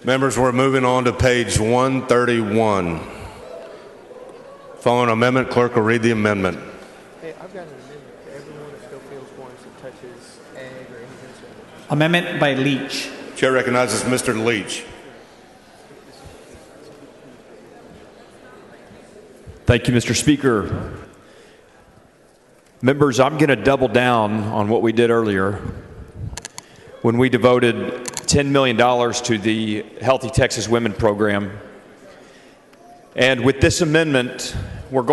Members, we're moving on to page 131. Following amendment, clerk will read the amendment. Hey, I've got an amendment to everyone that still feels points that touches ag or anything. Amendment by Leach. Chair recognizes Mr. Leach. Thank you, Mr. Speaker. Members, I'm going to double down on what we did earlier when we devoted $10 million to the Healthy Texas Women program. And with this amendment, we're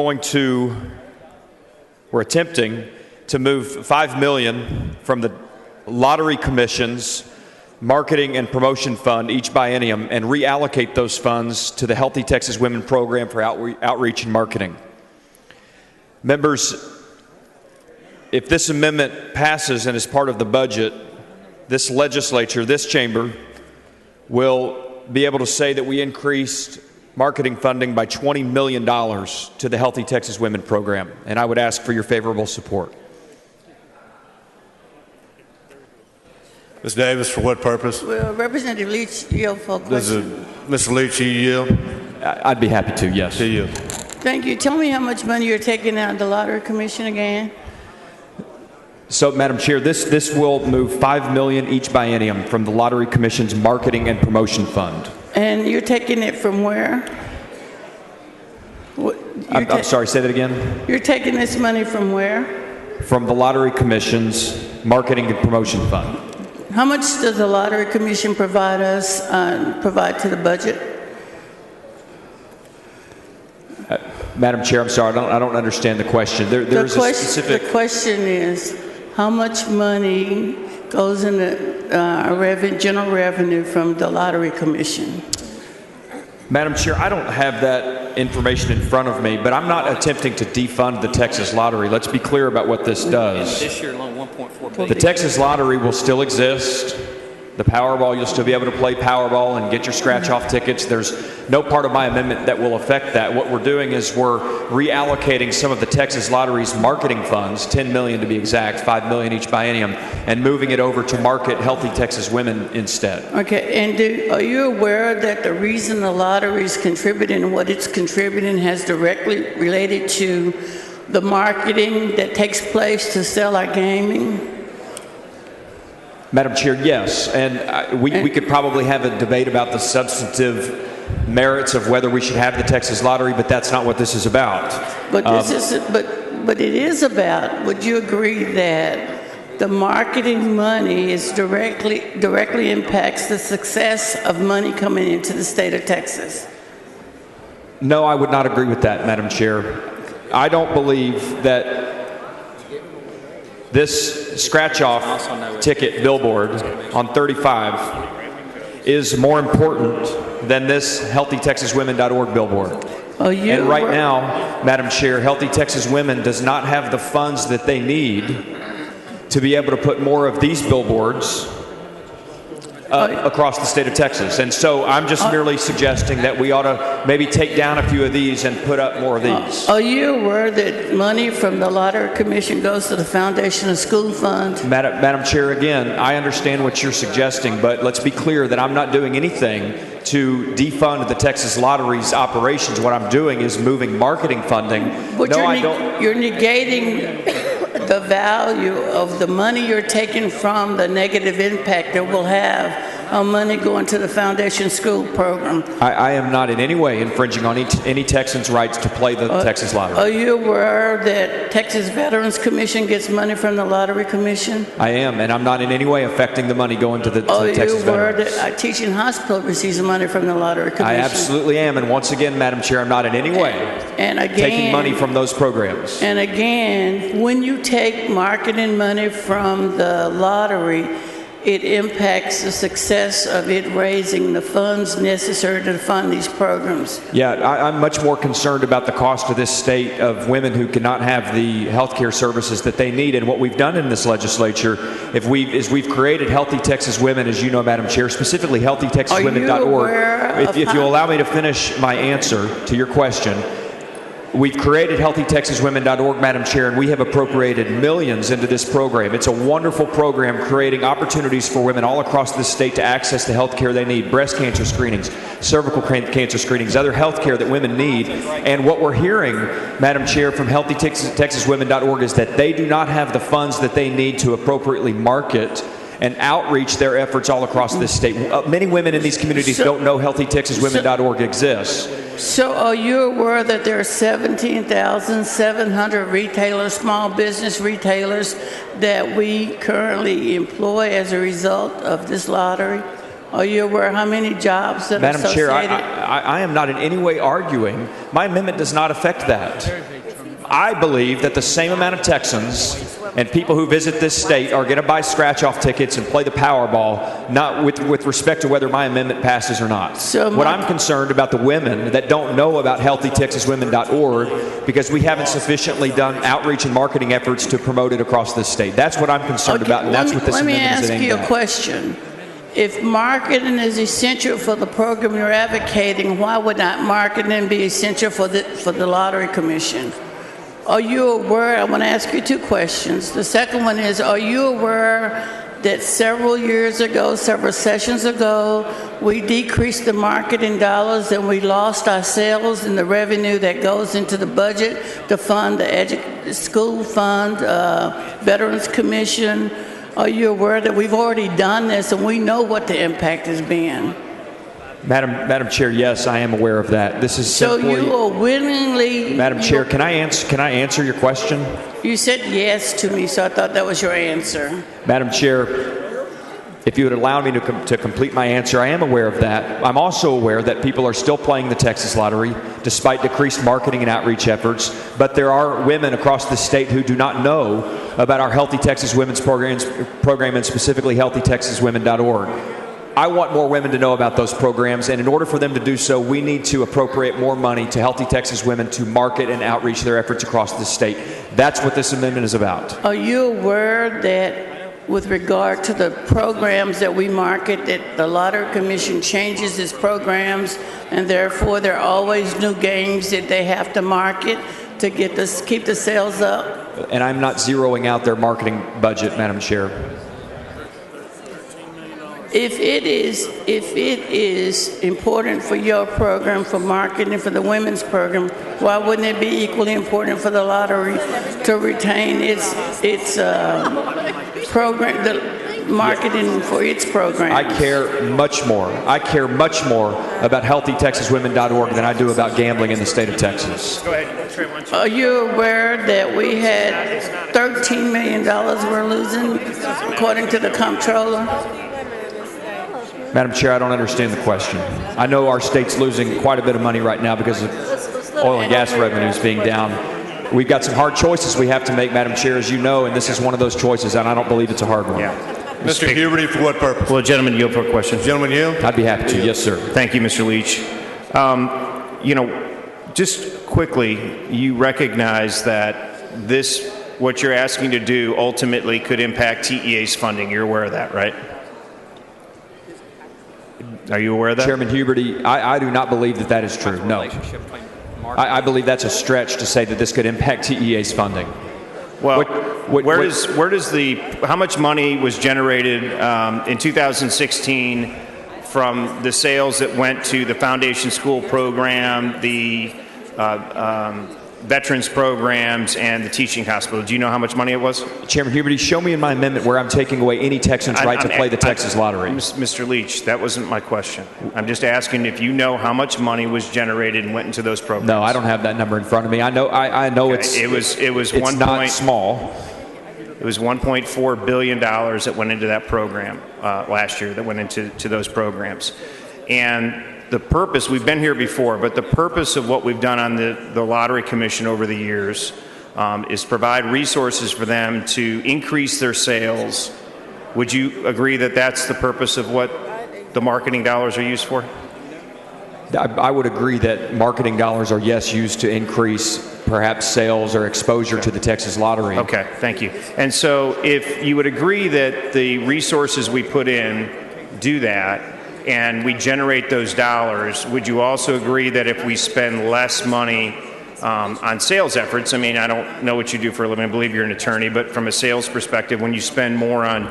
attempting to move $5 million from the Lottery Commission's Marketing and Promotion Fund each biennium and reallocate those funds to the Healthy Texas Women program for outreach and marketing. Members, if this amendment passes and is part of the budget, this legislature, this chamber, will be able to say that we increased marketing funding by $20 million to the Healthy Texas Women program, and I would ask for your favorable support. Ms. Davis, for what purpose? Well, Representative Leach, yield for a question. Mr. Leach, you yield? I'd be happy to, yes. To you. Thank you. Tell me how much money you're taking out of the Lottery Commission again? So, Madam Chair, this will move $5 million each biennium from the Lottery Commission's Marketing and Promotion Fund. And you're taking it from where? I'm sorry, say that again? You're taking this money from where? From the Lottery Commission's Marketing and Promotion Fund. How much does the Lottery Commission provide to the budget? Madam Chair, I'm sorry, I don't understand the question. There's a specific... The question is, how much money goes in the general revenue from the Lottery Commission? Madam Chair, I don't have that information in front of me, but I'm not attempting to defund the Texas Lottery. Let's be clear about what this does. This year alone, $1.4 billion. The Texas Lottery will still exist. The Powerball, you'll still be able to play Powerball and get your scratch-off tickets. There's no part of my amendment that will affect that. What we're doing is we're reallocating some of the Texas Lottery's marketing funds, $10 million to be exact, $5 million each biennium, and moving it over to market Healthy Texas Women instead. Okay, and are you aware that the reason the lottery is contributing and what it's contributing has directly related to the marketing that takes place to sell our gaming? Madam Chair, yes, and we could probably have a debate about the substantive merits of whether we should have the Texas Lottery, but that's not what this is about. But but it is about. Would you agree that the marketing money is directly impacts the success of money coming into the state of Texas? No, I would not agree with that, Madam Chair. I don't believe that this scratch-off ticket billboard on 35 is more important than this HealthyTexasWomen.org billboard. And right now, Madam Chair, Healthy Texas Women does not have the funds that they need to be able to put more of these billboards across the state of Texas. And so I'm just merely suggesting that we ought to maybe take down a few of these and put up more of these. Are you aware that money from the Lottery Commission goes to the Foundation of School Fund? Madam Chair, again, I understand what you're suggesting, but let's be clear that I'm not doing anything to defund the Texas Lottery's operations. What I'm doing is moving marketing funding. But you're negating the value of the money you're taking from the negative impact that will have on money going to the Foundation School Program. I am not in any way infringing on any Texan's rights to play the Texas Lottery. Are you aware that Texas Veterans Commission gets money from the Lottery Commission? I am, and I'm not in any way affecting the money going to the Texas Veterans. Are you aware that our teaching hospital receives money from the Lottery Commission? I absolutely am, and once again, Madam Chair, I'm not in any way taking money from those programs. And again, when you take marketing money from the lottery, it impacts the success of it raising the funds necessary to fund these programs. Yeah, I'm much more concerned about the cost to this state of women who cannot have the health care services that they need. And what we've done in this legislature is we've created Healthy Texas Women, as you know, Madam Chair, specifically HealthyTexasWomen.org. If you'll allow me to finish my answer to your question, We've created HealthyTexasWomen.org, Madam Chair, and we have appropriated millions into this program. It's a wonderful program creating opportunities for women all across this state to access the health care they need, breast cancer screenings, cervical cancer screenings, other health care that women need. And what we're hearing, Madam Chair, from HealthyTexasWomen.org is that they do not have the funds that they need to appropriately market and outreach their efforts all across this state. Many women in these communities don't know HealthyTexasWomen.org exists. So are you aware that there are 17,700 retailers, small business retailers, that we currently employ as a result of this lottery? Are you aware how many jobs that Madam are associated? Chair, I am not in any way arguing. My amendment does not affect that. I believe that the same amount of Texans and people who visit this state are going to buy scratch-off tickets and play the Powerball, not with respect to whether my amendment passes or not. What I'm concerned about the women that don't know about HealthyTexasWomen.org because we haven't sufficiently done outreach and marketing efforts to promote it across this state. That's what I'm concerned about, and that's what this amendment is aimed at. Let me ask you a question. If marketing is essential for the program you're advocating, why would not marketing be essential for the Lottery Commission? Are you aware, I want to ask you two questions. The second one is, are you aware that several years ago, several sessions ago, we decreased the marketing dollars and we lost our sales and the revenue that goes into the budget to fund the school fund, Veterans Commission? Are you aware that we've already done this and we know what the impact has been? Madam Chair, yes, I am aware of that. This is simply. So you are willingly. Madam Chair, can I answer your question? You said yes to me, so I thought that was your answer. Madam Chair, if you would allow me to complete my answer, I am aware of that. I'm also aware that people are still playing the Texas Lottery despite decreased marketing and outreach efforts. But there are women across the state who do not know about our Healthy Texas Women's program and specifically HealthyTexasWomen.org. I want more women to know about those programs, and in order for them to do so, we need to appropriate more money to Healthy Texas Women to market and outreach their efforts across the state. That's what this amendment is about. Are you aware that with regard to the programs that we market, that the Lottery Commission changes its programs, and therefore there are always new games that they have to market to keep the sales up? And I'm not zeroing out their marketing budget, Madam Chair. If it is important for your program, for marketing, for the women's program, why wouldn't it be equally important for the lottery to retain its program, the marketing for its program? I care much more about HealthyTexasWomen.org than I do about gambling in the state of Texas. Go ahead. Are you aware that we had $13 million we're losing, according to the comptroller? Madam Chair, I don't understand the question. I know our state's losing quite a bit of money right now because of oil and gas revenues being down. We've got some hard choices we have to make, Madam Chair, as you know, and this is one of those choices, and I don't believe it's a hard one. Yeah. Mr. Huberty, for what purpose? Will the gentleman yield for a question? Gentleman yield? I'd be happy to. Yes, sir. Thank you, Mr. Leach. Just quickly, you recognize that what you're asking to do ultimately could impact TEA's funding. You're aware of that, right? Are you aware of that? Chairman Huberty, I do not believe that is true. No. I believe that's a stretch to say that this could impact TEA's funding. Well, how much money was generated in 2016 from the sales that went to the Foundation School program, the veterans programs, and the teaching hospital? Do you know how much money it was? Chairman Huberty, show me in my amendment where I'm taking away any Texan's right to play the Texas Lottery. Mr. Leach, that wasn't my question. I'm just asking if you know how much money was generated and went into those programs. No, I don't have that number in front of me. I know okay. It was not small. It was $1.4 billion that went into that program last year, that went into those programs. And the purpose, we've been here before, but the purpose of what we've done on the Lottery Commission over the years is provide resources for them to increase their sales. Would you agree that that's the purpose of what the marketing dollars are used for? I would agree that marketing dollars are, yes, used to increase perhaps sales or exposure to the Texas Lottery. Okay, thank you. And so if you would agree that the resources we put in do that, and we generate those dollars, would you also agree that if we spend less money on sales efforts. I mean, I don't know what you do for a living. I believe you're an attorney, but from a sales perspective, when you spend more on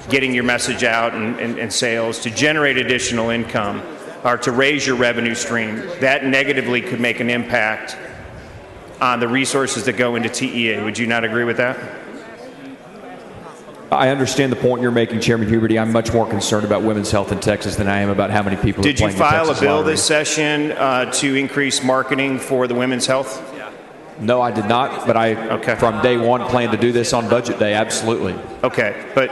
getting your message out and sales to generate additional income or to raise your revenue stream, that negatively could make an impact on the resources that go into TEA. Would you not agree with that? I understand the point you're making, Chairman Huberty. I'm much more concerned about women's health in Texas than I am about how many people are playing the Texas lottery. Did you file a bill this session to increase marketing for the women's health? No, I did not, but I, from day one, plan to do this on budget day, absolutely. Okay, but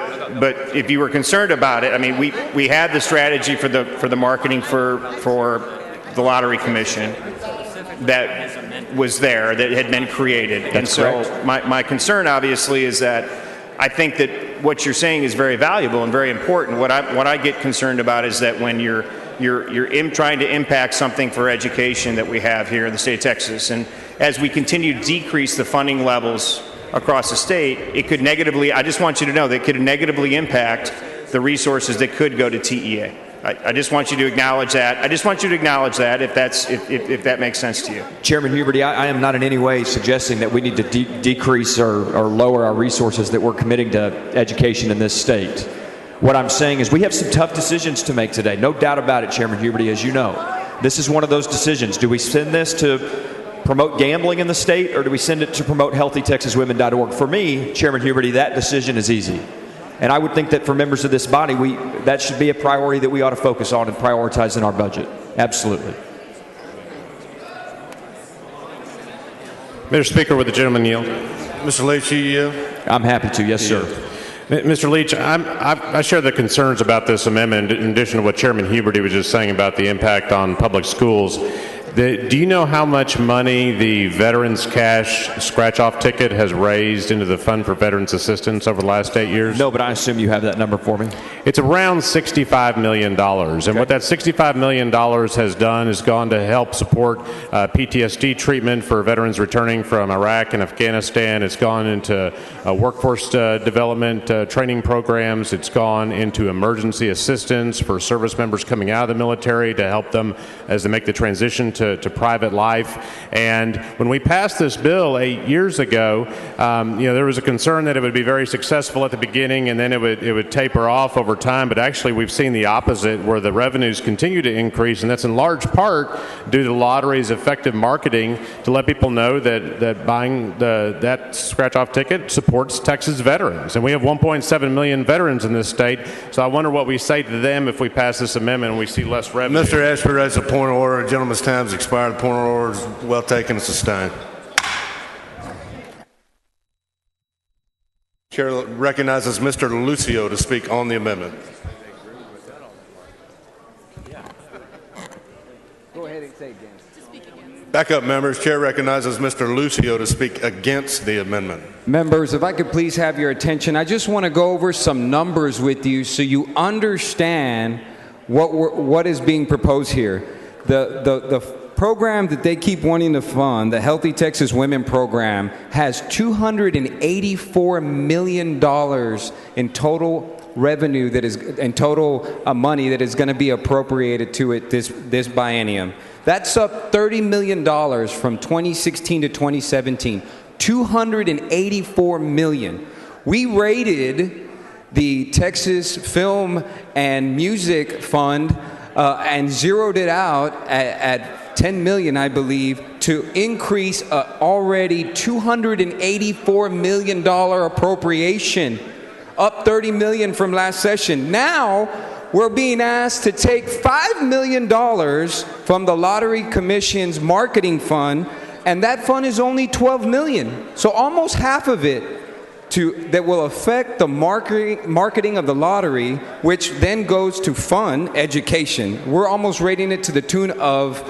if you were concerned about it, I mean, we had the strategy for the marketing for the Lottery Commission that was there, that had been created. That's correct. So my concern, obviously, is that I think that what you're saying is very valuable and very important. What I get concerned about is that when you're trying to impact something for education that we have here in the state of Texas, and as we continue to decrease the funding levels across the state, it could negatively, I just want you to know, that it could negatively impact the resources that could go to TEA. I just want you to acknowledge that. I just want you to acknowledge that if that makes sense to you. Chairman Huberty, I am not in any way suggesting that we need to decrease or lower our resources that we're committing to education in this state. What I'm saying is we have some tough decisions to make today. No doubt about it, Chairman Huberty, as you know. This is one of those decisions. Do we send this to promote gambling in the state, or do we send it to promote healthytexaswomen.org? For me, Chairman Huberty, that decision is easy. And I would think that for members of this body, that should be a priority that we ought to focus on and prioritize in our budget. Absolutely. Mr. Speaker, would the gentleman yield? Mr. Leach, you yield? I'm happy to. Yes, sir. Mr. Leach, I share the concerns about this amendment in addition to what Chairman Huberty was just saying about the impact on public schools. Do you know how much money the Veterans Cash scratch-off ticket has raised into the Fund for Veterans Assistance over the last 8 years? No, but I assume you have that number for me. It's around $65 million. And what that $65 million has done is gone to help support PTSD treatment for veterans returning from Iraq and Afghanistan. It's gone into workforce development training programs. It's gone into emergency assistance for service members coming out of the military to help them as they make the transition to private life. And when we passed this bill 8 years ago, there was a concern that it would be very successful at the beginning and then it would taper off over time. But actually, we've seen the opposite, where the revenues continue to increase, and that's in large part due to the lottery's effective marketing to let people know that buying that scratch-off ticket supports Texas veterans. And we have 1.7 million veterans in this state, so I wonder what we say to them if we pass this amendment and we see less revenue. Mr. Ashford has a point of order. A gentleman's time has expired. The point of order is well taken and sustained. Chair recognizes Mr. Lucio to speak on the amendment. Go ahead and say again. Back up, members. Chair recognizes Mr. Lucio to speak against the amendment. Members, if I could please have your attention, I just want to go over some numbers with you so you understand what is being proposed here. The program that they keep wanting to fund, the Healthy Texas Women Program, has $284 million in total revenue that is, in total money that is going to be appropriated to it this biennium. That's up $30 million from 2016 to 2017. $284 million. We rated the Texas Film and Music Fund and zeroed it out at $10 million, I believe, to increase already $284 million appropriation, up $30 million from last session. Now, we're being asked to take $5 million from the Lottery Commission's marketing fund, and that fund is only $12 million. So almost half of it that will affect the marketing of the lottery, which then goes to fund education. We're almost rating it to the tune of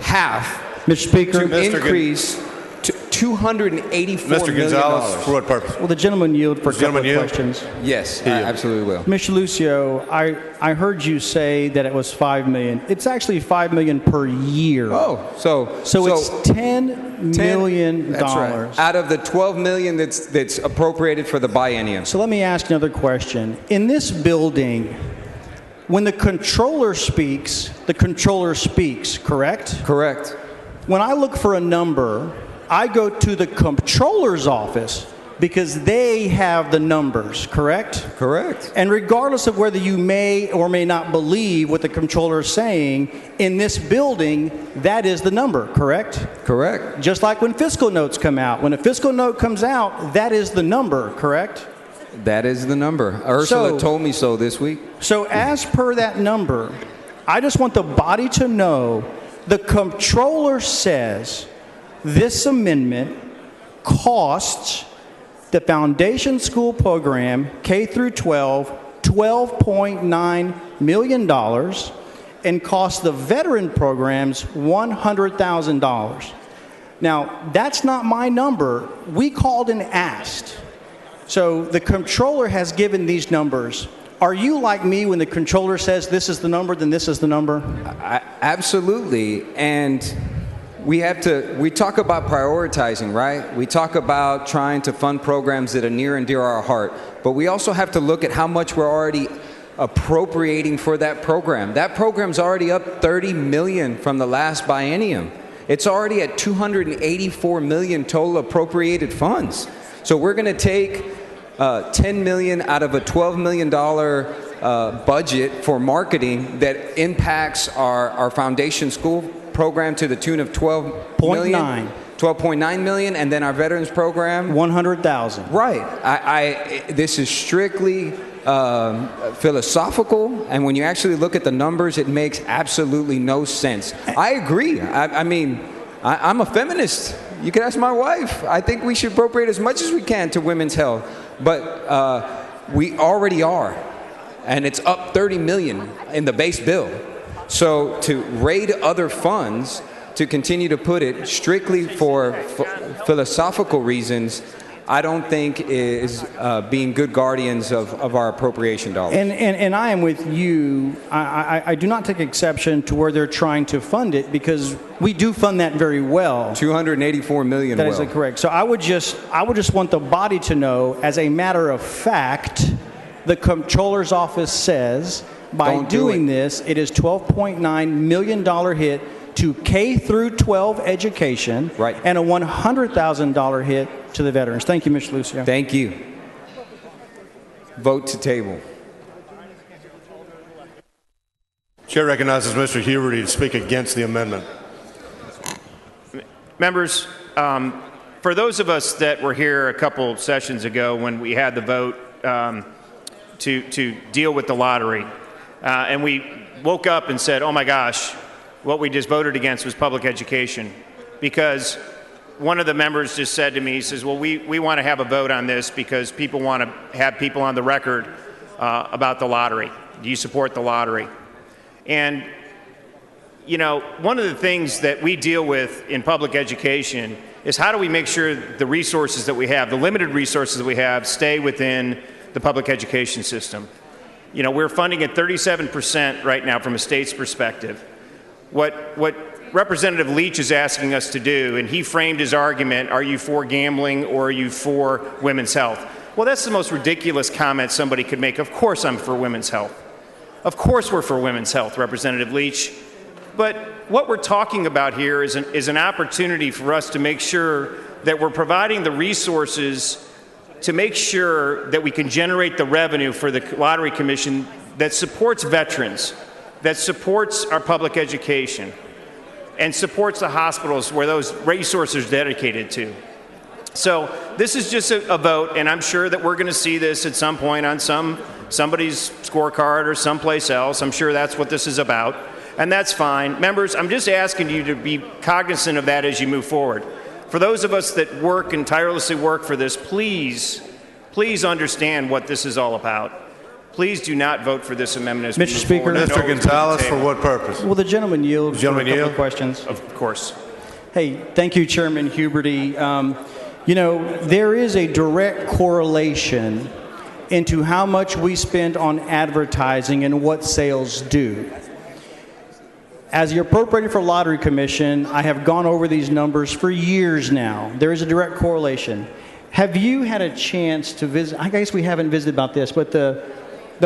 half. Mr. Speaker, to increase to $284 Mr. million. Gonzalez, for what purpose? will the gentleman yield for a couple of questions? Yes, I absolutely will. Mr. Lucio, I heard you say that it was $5 million. It's actually $5 million per year. Oh, so it's $10 million. That's right. Out of the $12 million that's appropriated for the biennium. So let me ask another question. In this building, when the controller speaks, correct? Correct. when I look for a number, I go to the comptroller's office because they have the numbers, correct? Correct. And regardless of whether you may or may not believe what the comptroller is saying, in this building, that is the number, correct? Correct. Just like when fiscal notes come out. When a fiscal note comes out, that is the number, correct? That is the number. Ursula told me so this week. So as per that number, I just want the body to know the comptroller says this amendment costs the foundation school program, K through 12, $12.9 million, and costs the veteran programs $100,000. Now, that's not my number. We called and asked. So the comptroller has given these numbers. Are you like me when the controller says this is the number, then this is the number? Absolutely. And we talk about prioritizing, right? We talk about trying to fund programs that are near and dear our heart. But we also have to look at how much we're already appropriating for that program. That program's already up $30 million from the last biennium. It's already at $284 million total appropriated funds. So we're going to take $10 million out of a $12 million budget for marketing that impacts our foundation school program to the tune of $12.9 million, and then our veterans program $100,000. Right. This is strictly philosophical, and when you actually look at the numbers, it makes absolutely no sense. I agree. I'm a feminist. You can ask my wife. I think we should appropriate as much as we can to women's health, but we already are, and it's up $30 million in the base bill. So to raid other funds to continue to put it strictly for philosophical reasons, I don't think is being good guardians of our appropriation dollars. And I am with you. I do not take exception to where they're trying to fund it, because we do fund that very well. $284 million. That is correct. So I would just want the body to know, as a matter of fact, the comptroller's office says by doing this, it is $12.9 million hit to K through 12 education, right, and a $100,000 hit to the veterans. Thank you, Mr. Lucio. Thank you. Vote to table. Chair recognizes Mr. Huberty to speak against the amendment. Members, for those of us that were here a couple sessions ago when we had the vote to deal with the lottery, and we woke up and said, oh my gosh, what we just voted against was public education, because one of the members just said to me, he says, well, we want to have a vote on this because people want to have people on the record about the lottery. Do you support the lottery? And, you know, one of the things that we deal with in public education is how do we make sure the resources that we have, the limited resources that we have, stay within the public education system. You know, we're funding at 37% right now from a state's perspective. What Representative Leach is asking us to do, and he framed his argument, are you for gambling or are you for women's health? Well, that's the most ridiculous comment somebody could make. Of course I'm for women's health. Of course we're for women's health, Representative Leach. But what we're talking about here is an opportunity for us to make sure that we're providing the resources to make sure that we can generate the revenue for the Lottery Commission that supports veterans, that supports our public education, and supports the hospitals where those resources are dedicated to. So this is just a vote, and I'm sure that we're going to see this at some point on somebody's scorecard or someplace else. I'm sure that's what this is about, and that's fine. Members, I'm just asking you to be cognizant of that as you move forward. For those of us that work and tirelessly work for this, please understand what this is all about. Please do not vote for this amendment as we move forward. Mr. Gonzalez, for what purpose? Will the gentleman yield for a couple of questions? Of course. Hey, thank you, Chairman Huberty. You know, there is a direct correlation into how much we spend on advertising and what sales do. As the appropriator for Lottery Commission, I have gone over these numbers for years now. There is a direct correlation. Have you had a chance to visit? I guess we haven't visited about this, but the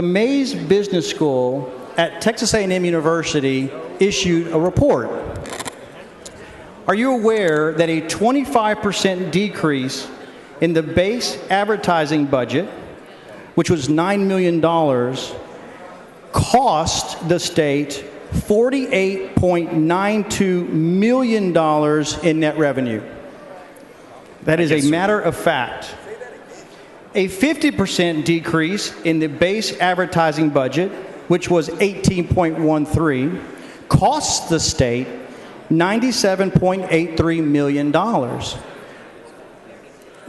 Mays Business School at Texas A&M University issued a report. Are you aware that a 25% decrease in the base advertising budget, which was $9 million, cost the state $48.92 million in net revenue? That is a matter of fact. A 50% decrease in the base advertising budget, which was $18.13, costs the state $97.83 million. Mr.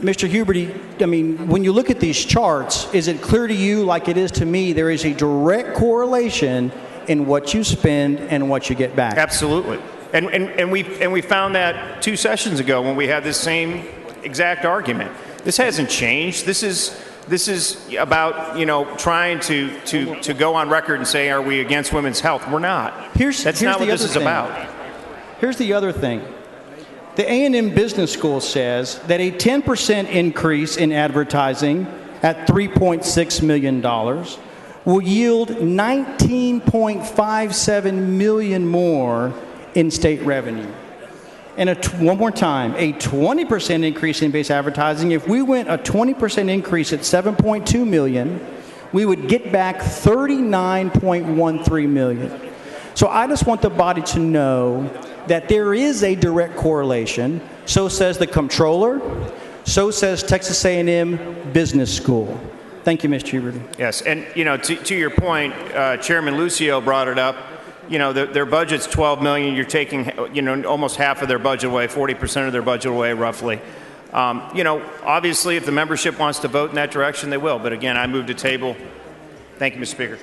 Huberty, I mean, when you look at these charts, is it clear to you, like it is to me, there is a direct correlation in what you spend and what you get back? Absolutely. And we found that 2 sessions ago when we had this same exact argument. This hasn't changed. This is about, you know, trying to go on record and say, are we against women's health? We're not. That's not what this is about. Here's the other thing. The A&M Business School says that a 10% increase in advertising at $3.6 million will yield $19.57 million more in state revenue. And one more time, a 20% increase in base advertising, if we went a 20% increase at $7.2 million, we would get back $39.13 million. So I just want the body to know that there is a direct correlation. So says the comptroller, so says Texas A&M Business School. Thank you, Mr. Huberty. Yes, and you know, to your point, Chairman Lucio brought it up. You know, their budget's $12 million. You're taking, you know, almost half of their budget away, 40% of their budget away, roughly. You know, obviously, if the membership wants to vote in that direction, they will. But again, I move to table. Thank you, Mr. Speaker.